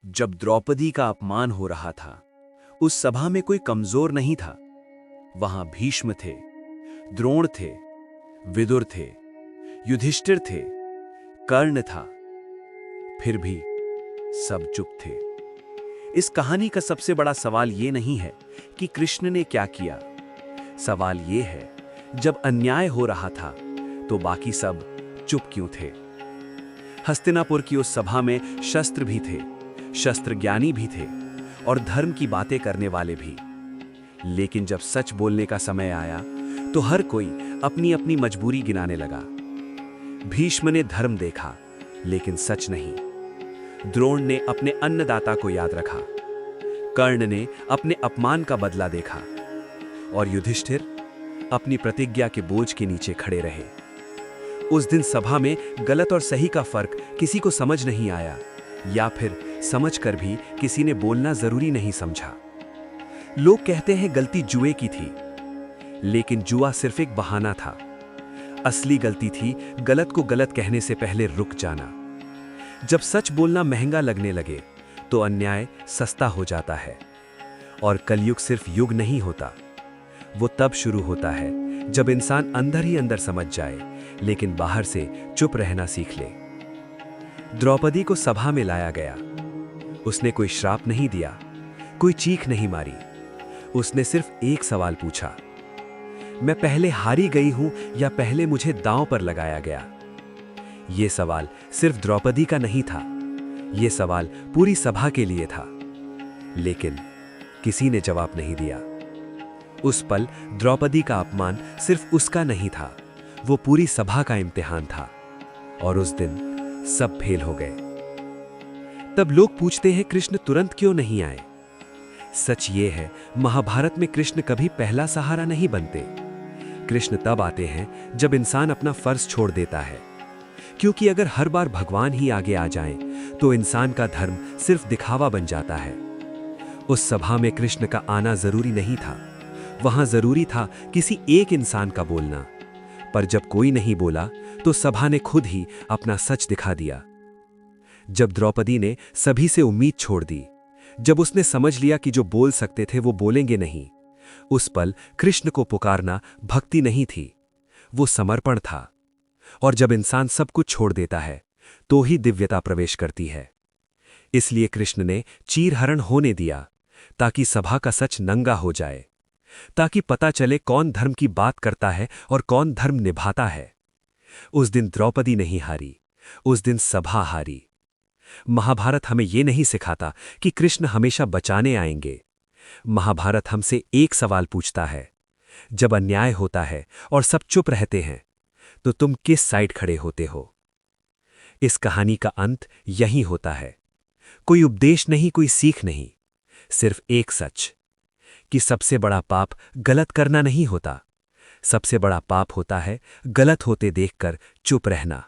जब द्रौपदी का अपमान हो रहा था, उस सभा में कोई कमजोर नहीं था। वहां भीष्म थे, द्रोण थे, विदुर थे, युधिष्ठिर थे, कर्ण था। फिर भी सब चुप थे। इस कहानी का सबसे बड़ा सवाल ये नहीं है कि कृष्ण ने क्या किया। सवाल ये है, जब अन्याय हो रहा था तो बाकी सब चुप क्यों थे। हस्तिनापुर की उस सभा में शस्त्र भी थे, शस्त्र ज्ञानी भी थे और धर्म की बातें करने वाले भी। लेकिन जब सच बोलने का समय आया तो हर कोई अपनी अपनी मजबूरी गिनाने लगा। भीष्म ने धर्म देखा लेकिन सच नहीं। द्रोण ने अपने अन्नदाता को याद रखा, कर्ण ने अपने अपमान का बदला देखा और युधिष्ठिर अपनी प्रतिज्ञा के बोझ के नीचे खड़े रहे। उस दिन सभा में गलत और सही का फर्क किसी को समझ नहीं आया, या फिर समझकर भी किसी ने बोलना जरूरी नहीं समझा। लोग कहते हैं गलती जुए की थी, लेकिन जुआ सिर्फ एक बहाना था। असली गलती थी गलत को गलत कहने से पहले रुक जाना। जब सच बोलना महंगा लगने लगे तो अन्याय सस्ता हो जाता है। और कलयुग सिर्फ युग नहीं होता, वो तब शुरू होता है जब इंसान अंदर ही अंदर समझ जाए लेकिन बाहर से चुप रहना सीख ले। द्रौपदी को सभा में लाया गया। उसने कोई श्राप नहीं दिया, कोई चीख नहीं मारी। उसने सिर्फ एक सवाल पूछा, मैं पहले हारी गई हूं या पहले मुझे दांव पर लगाया गया। यह सवाल सिर्फ द्रौपदी का नहीं था, यह सवाल पूरी सभा के लिए था। लेकिन किसी ने जवाब नहीं दिया। उस पल द्रौपदी का अपमान सिर्फ उसका नहीं था, वो पूरी सभा का इम्तिहान था। और उस दिन सब फेल हो गए। तब लोग पूछते हैं कृष्ण तुरंत क्यों नहीं आए। सच ये है, महाभारत में कृष्ण कभी पहला सहारा नहीं बनते। कृष्ण तब आते हैं जब इंसान अपना फर्ज छोड़ देता है। क्योंकि अगर हर बार भगवान ही आगे आ जाएं, तो इंसान का धर्म सिर्फ दिखावा बन जाता है। उस सभा में कृष्ण का आना जरूरी नहीं था, वहां जरूरी था किसी एक इंसान का बोलना। पर जब कोई नहीं बोला तो सभा ने खुद ही अपना सच दिखा दिया। जब द्रौपदी ने सभी से उम्मीद छोड़ दी, जब उसने समझ लिया कि जो बोल सकते थे वो बोलेंगे नहीं, उस पल कृष्ण को पुकारना भक्ति नहीं थी, वो समर्पण था। और जब इंसान सब कुछ छोड़ देता है तो ही दिव्यता प्रवेश करती है। इसलिए कृष्ण ने चीरहरण होने दिया, ताकि सभा का सच नंगा हो जाए, ताकि पता चले कौन धर्म की बात करता है और कौन धर्म निभाता है। उस दिन द्रौपदी नहीं हारी, उस दिन सभा हारी। महाभारत हमें यह नहीं सिखाता कि कृष्ण हमेशा बचाने आएंगे। महाभारत हमसे एक सवाल पूछता है, जब अन्याय होता है और सब चुप रहते हैं, तो तुम किस साइड खड़े होते हो। इस कहानी का अंत यही होता है। कोई उपदेश नहीं, कोई सीख नहीं, सिर्फ एक सच कि सबसे बड़ा पाप गलत करना नहीं होता, सबसे बड़ा पाप होता है गलत होते देखकर चुप रहना।